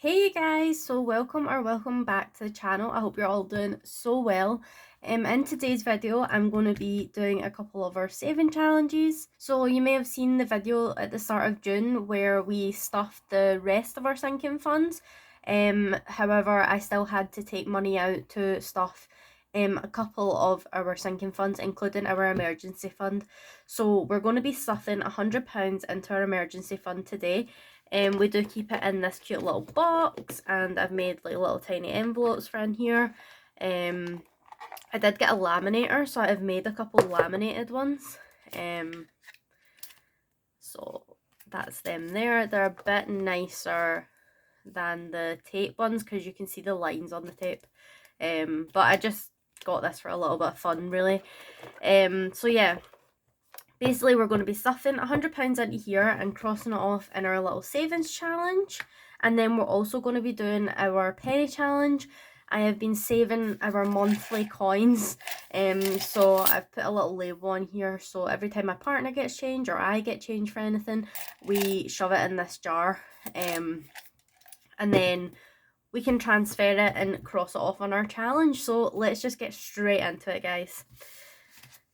Hey guys, so welcome back to the channel. I hope you're all doing so well. In today's video, I'm going to be doing a couple of our saving challenges. So you may have seen the video at the start of June where we stuffed the rest of our sinking funds. However, I still had to take money out to stuff a couple of our sinking funds, including our emergency fund. So we're going to be stuffing £100 into our emergency fund today. We do keep it in this cute little box, and I've made like little tiny envelopes for in here. I did get a laminator, so I've made a couple laminated ones. So that's them there. They're a bit nicer than the tape ones because you can see the lines on the tape. But I just got this for a little bit of fun, really. So yeah. Basically, we're going to be stuffing £100 into here and crossing it off in our little savings challenge. And then we're also going to be doing our penny challenge. I have been saving our monthly coins. So I've put a little label on here. So every time my partner gets change or I get change for anything, we shove it in this jar. And then we can transfer it and cross it off on our challenge. So let's just get straight into it, guys.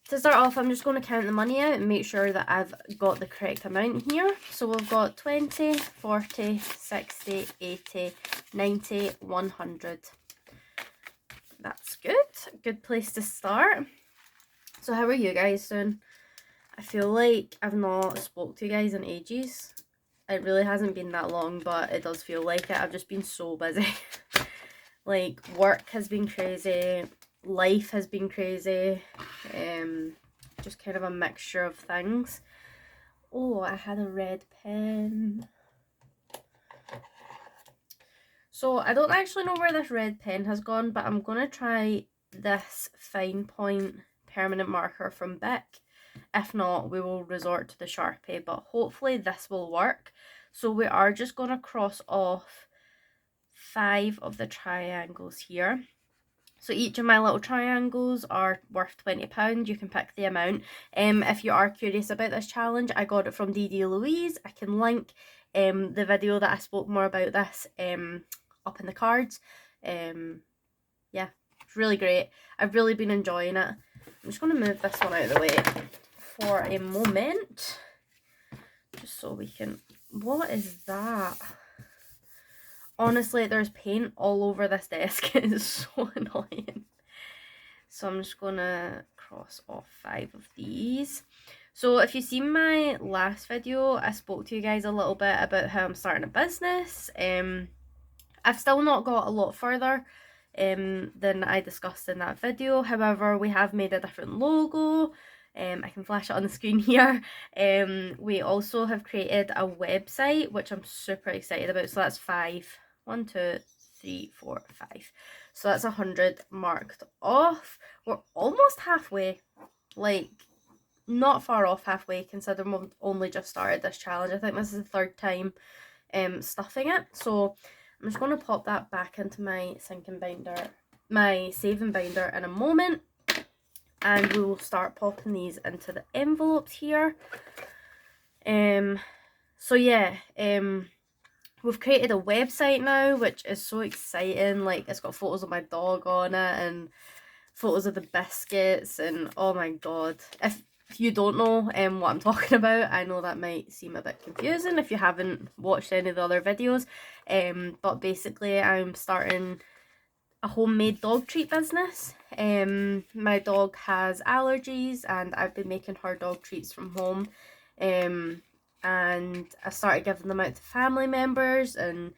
To start off, I'm just going to count the money out and make sure that I've got the correct amount here. So we've got 20, 40, 60, 80, 90, 100. That's good. Good place to start. So how are you guys doing? I feel like I've not spoke to you guys in ages. It really hasn't been that long, but it does feel like it. I've just been so busy. Like, work has been crazy. Life has been crazy. Just kind of a mixture of things. Oh, I had a red pen. So I don't actually know where this red pen has gone, but I'm going to try this fine point permanent marker from Bic. If not, we will resort to the Sharpie, but hopefully this will work. So we are just going to cross off 5 of the triangles here. So each of my little triangles are worth £20. You can pick the amount. If you are curious about this challenge, I got it from DD Louise. I can link the video that I spoke more about this up in the cards. Yeah, it's really great. I've really been enjoying it. I'm just going to move this one out of the way for a moment. Just so we can... What is that? Honestly, there's paint all over this desk. It is so annoying. So I'm just going to cross off 5 of these. So if you've seen my last video, I spoke to you guys a little bit about how I'm starting a business. I've still not got a lot further than I discussed in that video. However, we have made a different logo. I can flash it on the screen here. We also have created a website, which I'm super excited about. So that's 5. 1, 2, 3, 4, 5. So that's 100 marked off. We're almost halfway. Like, not far off halfway, considering we've only just started this challenge. I think this is the 3rd time stuffing it. So I'm just going to pop that back into my saving binder in a moment. And we will start popping these into the envelopes here. So yeah, we've created a website now, which is so exciting. Like, it's got photos of my dog on it and photos of the biscuits, and oh my god. If you don't know what I'm talking about, I know that might seem a bit confusing if you haven't watched any of the other videos. But basically I'm starting a homemade dog treat business. My dog has allergies and I've been making her dog treats from home. And I started giving them out to family members, and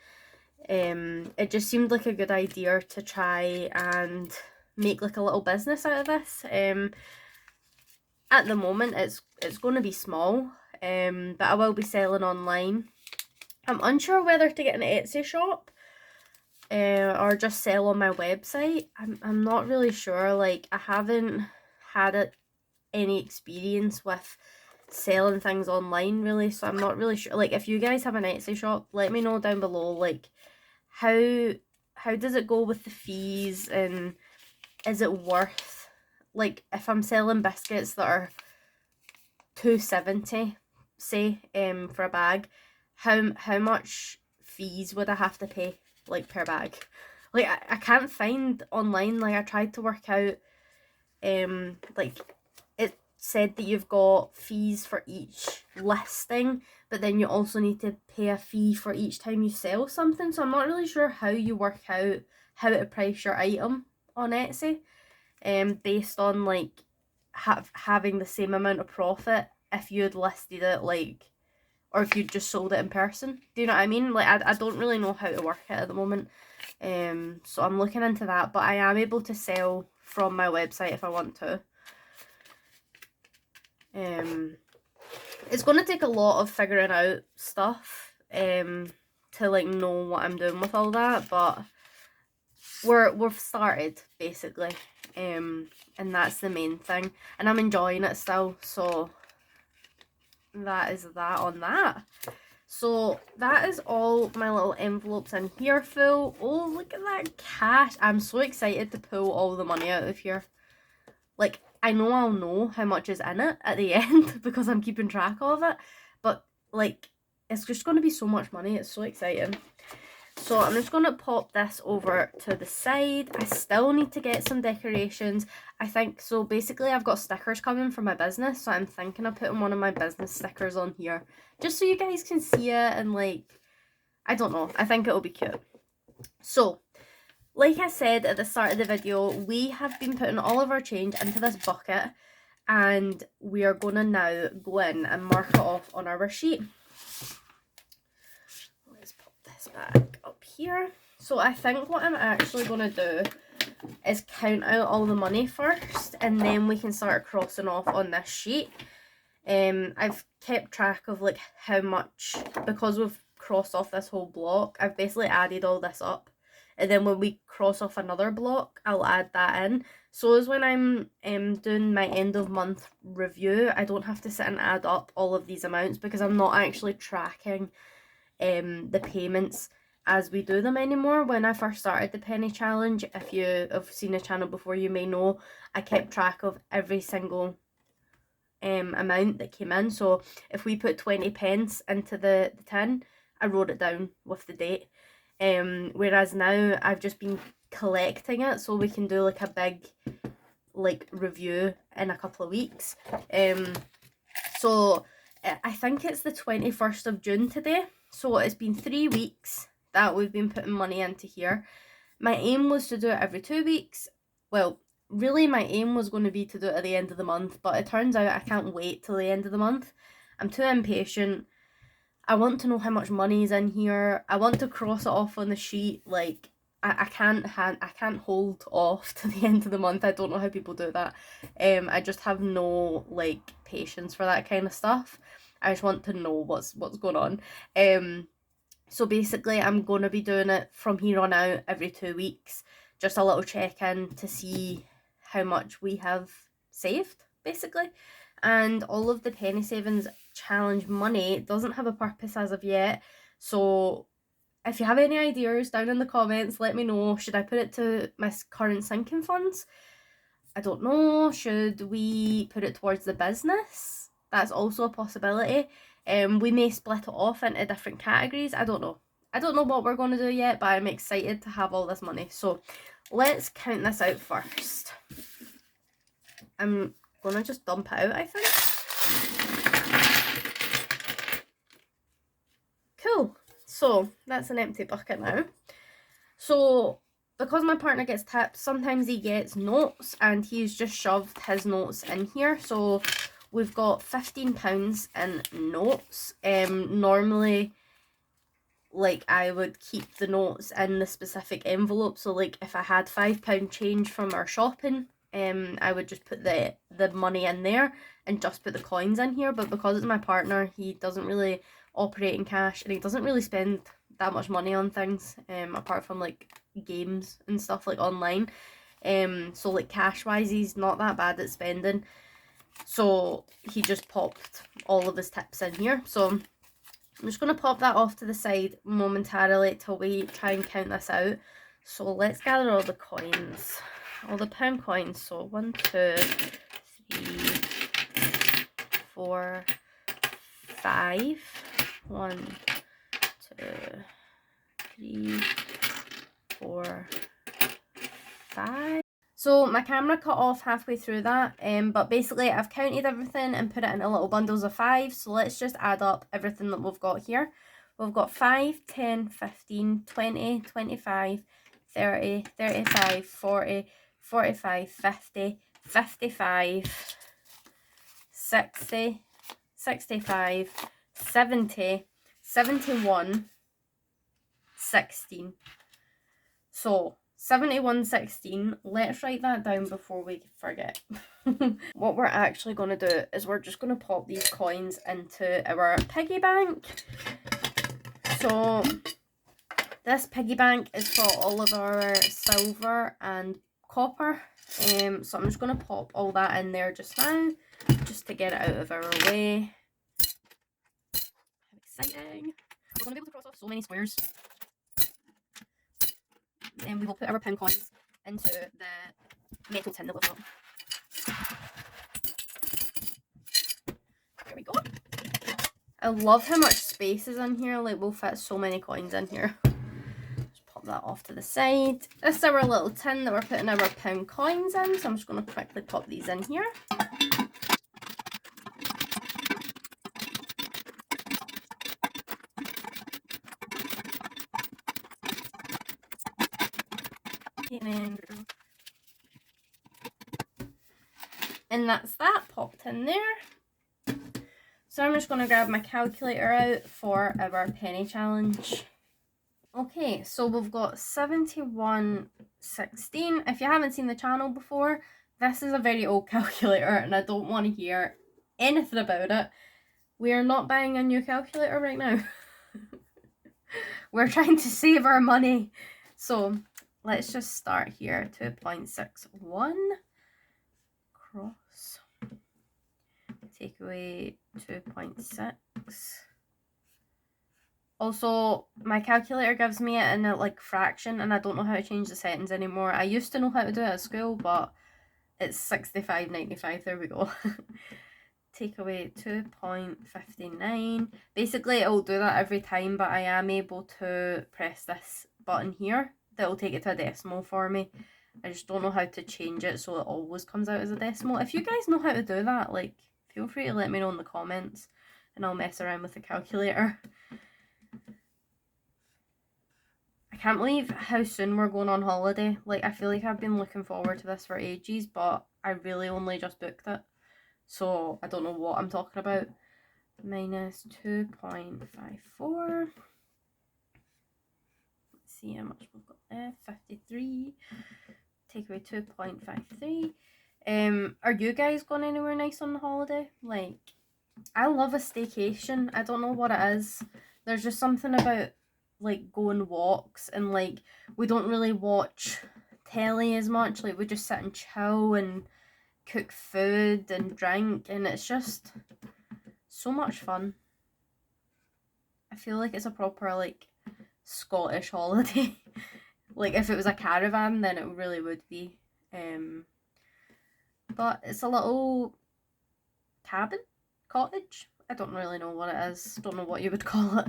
it just seemed like a good idea to try and make like a little business out of this. At the moment it's going to be small, but I will be selling online. I'm unsure whether to get an Etsy shop or just sell on my website. I'm not really sure. Like, I haven't had any experience with selling things online really, so I'm not really sure. Like, if you guys have an Etsy shop, let me know down below, like, how does it go with the fees, and is it worth, like, if I'm selling biscuits that are £2.70 say for a bag, how much fees would I have to pay, like, per bag? Like, I can't find online, like, I tried to work out, like, it said that you've got fees for each listing, but then you also need to pay a fee for each time you sell something, so I'm not really sure how you work out how to price your item on Etsy, based on, like, having the same amount of profit if you had listed it, like, or if you just sold it in person. Do you know what I mean? Like, I don't really know how to work it at the moment. So I'm looking into that, but I am able to sell from my website if I want to. It's going to take a lot of figuring out stuff to, like, know what I'm doing with all that, but we've started, basically, and that's the main thing, and I'm enjoying it still, so that is that on that. So that is all my little envelopes in here full. Oh, look at that cash. I'm so excited to pull all the money out of here. Like, I know I'll know how much is in it at the end because I'm keeping track of it, but, like, it's just going to be so much money. It's so exciting. So I'm just going to pop this over to the side. I still need to get some decorations, I think. So basically I've got stickers coming for my business, so I'm thinking of putting one of my business stickers on here just so you guys can see it, and, like, I don't know, I think it'll be cute. So like I said at the start of the video, we have been putting all of our change into this bucket, and we are going to now go in and mark it off on our sheet. Let's pop this back up here. So I think what I'm actually going to do is count out all the money first, and then we can start crossing off on this sheet. I've kept track of, like, how much, because we've crossed off this whole block, I've basically added all this up, and then when we cross off another block, I'll add that in. So as when I'm doing my end of month review, I don't have to sit and add up all of these amounts, because I'm not actually tracking the payments as we do them anymore. When I first started the penny challenge, if you have seen the channel before, you may know I kept track of every single amount that came in. So if we put 20 pence into the tin, I wrote it down with the date, whereas now I've just been collecting it so we can do, like, a big, like, review in a couple of weeks. So I think it's the 21st of June today, so it's been 3 weeks that we've been putting money into here. My aim was to do it every 2 weeks. Well, really my aim was going to be to do it at the end of the month, but it turns out I can't wait till the end of the month. I'm too impatient. I want to know how much money is in here. I want to cross it off on the sheet. Like, I can't hold off to the end of the month. I don't know how people do that. I just have no, like, patience for that kind of stuff. I just want to know what's going on. So basically I'm going to be doing it from here on out every 2 weeks. Just a little check-in to see how much we have saved, basically. And all of the penny savings challenge money doesn't have a purpose as of yet. So if you have any ideas down in the comments, let me know. Should I put it to my current sinking funds? I don't know. Should we put it towards the business? That's also a possibility. We may split it off into different categories. I don't know. I don't know what we're going to do yet, but I'm excited to have all this money. So let's count this out first. I'm going to just dump it out, I think. Cool. So that's an empty bucket now. So because my partner gets tips, sometimes he gets notes, and he's just shoved his notes in here. So we've got £15 in notes. Normally, like, I would keep the notes in the specific envelope. So, like, if I had £5 change from our shopping, I would just put the money in there and just put the coins in here. But because it's my partner, he doesn't really operate in cash, and he doesn't really spend that much money on things, apart from, like, games and stuff, like, online. So, like, cash wise, he's not that bad at spending, so he just popped all of his tips in here. So I'm just going to pop that off to the side momentarily till we try and count this out. So let's gather all the coins, all the pound coins. So 1, 2, 3, 4, 5. 1, 2, 3, 4, 5. So my camera cut off halfway through that, but basically I've counted everything and put it into little bundles of 5. So let's just add up everything that we've got here. We've got 5, 10, 15, 20, 25, 30, 35, 40, 45, 50, 55, 60, 65, 70, 71, 16. So 7116, let's write that down before we forget. What we're actually going to do is we're just going to pop these coins into our piggy bank. So this piggy bank is for all of our silver and copper. So I'm just going to pop all that in there just now, just to get it out of our way. How exciting. We're going to be able to cross off so many squares. And we will put our pin coins into the metal tin that we've got. There we go. I love how much space is in here. Like, we'll fit so many coins in here. Just pop that off to the side. This is our little tin that we're putting our pound coins in. So I'm just going to quickly pop these in here. And that's that popped in there. So I'm just going to grab my calculator out for our penny challenge. Okay, so we've got 7116. If you haven't seen the channel before, this is a very old calculator and I don't want to hear anything about it. We are not buying a new calculator right now. We're trying to save our money. So let's just start here. 2.61 cross. Take away 2.6. Also, my calculator gives me it in a like fraction and I don't know how to change the settings anymore. I used to know how to do it at school, but it's 65.95. There we go. Take away 2.59. Basically, it will do that every time, but I am able to press this button here. That will take it to a decimal for me. I just don't know how to change it so it always comes out as a decimal. If you guys know how to do that, like, feel free to let me know in the comments and I'll mess around with the calculator. I can't believe how soon we're going on holiday. Like, I feel like I've been looking forward to this for ages, but I really only just booked it. So, I don't know what I'm talking about. Minus 2.54. Let's see how much we've got there. 53. Take away 2.53. Are you guys going anywhere nice on the holiday? Like, I love a staycation. I don't know what it is. There's just something about like going walks and like we don't really watch telly as much. Like we just sit and chill and cook food and drink and it's just so much fun. I feel like it's a proper like Scottish holiday. Like if it was a caravan then it really would be. But it's a little cabin, cottage. I don't really know what it is. Don't know what you would call it.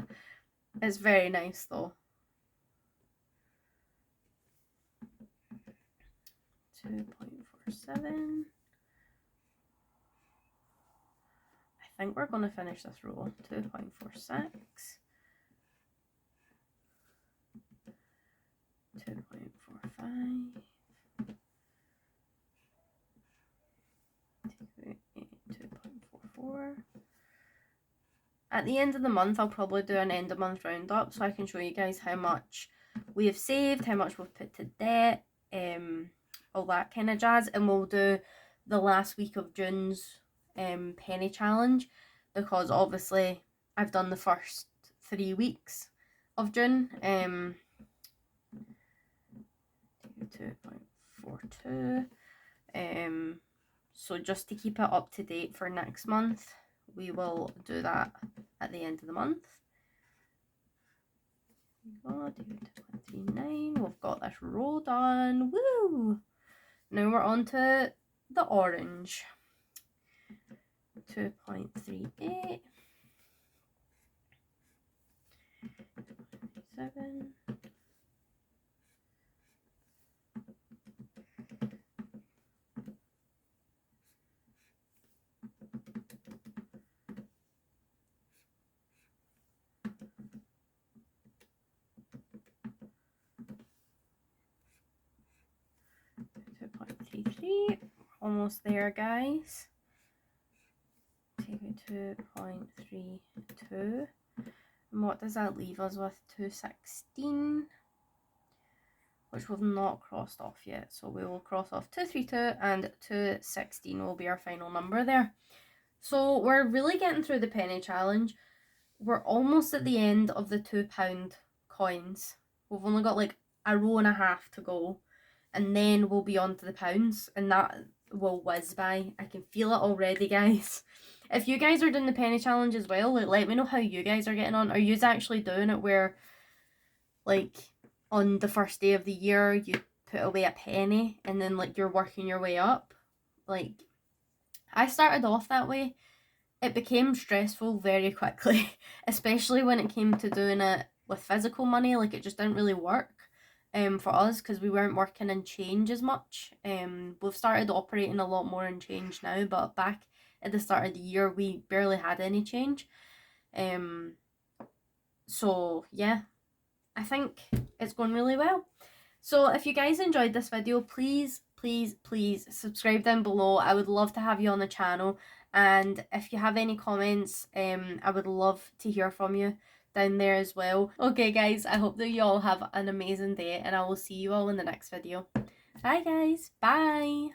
It's very nice though. 2.47. I think we're going to finish this row. 2.46. 2.45. 2.44. At the end of the month, I'll probably do an end of month roundup so I can show you guys how much we have saved, how much we've put to debt, all that kind of jazz. And we'll do the last week of June's penny challenge because obviously I've done the first 3 weeks of June. 2.42. So just to keep it up to date for next month, we will do that at the end of the month. 2.39. We've got this row done. Woo! Now we're on to the orange. 2.38. 7. 3. Almost there, guys. 2.32. And what does that leave us with? 216, which we've not crossed off yet. So we will cross off 232 and 216 will be our final number there. So we're really getting through the penny challenge. We're almost at the end of the £2 coins. We've only got like a row and a half to go, and then we'll be on to the pounds, and that will whiz by. I can feel it already, guys. If you guys are doing the penny challenge as well, like, let me know how you guys are getting on. Are you actually doing it where, like, on the first day of the year you put away a penny and then like you're working your way up? Like, I started off that way. It became stressful very quickly, especially when it came to doing it with physical money. Like, it just didn't really work for us because we weren't working in change as much. We've started operating a lot more in change now, but back at the start of the year we barely had any change. So yeah, I think it's going really well. So if you guys enjoyed this video, please subscribe down below. I would love to have you on the channel, and if you have any comments, I would love to hear from you down there as well. Okay guys, I hope that you all have an amazing day, and I will see you all in the next video. Bye guys, bye.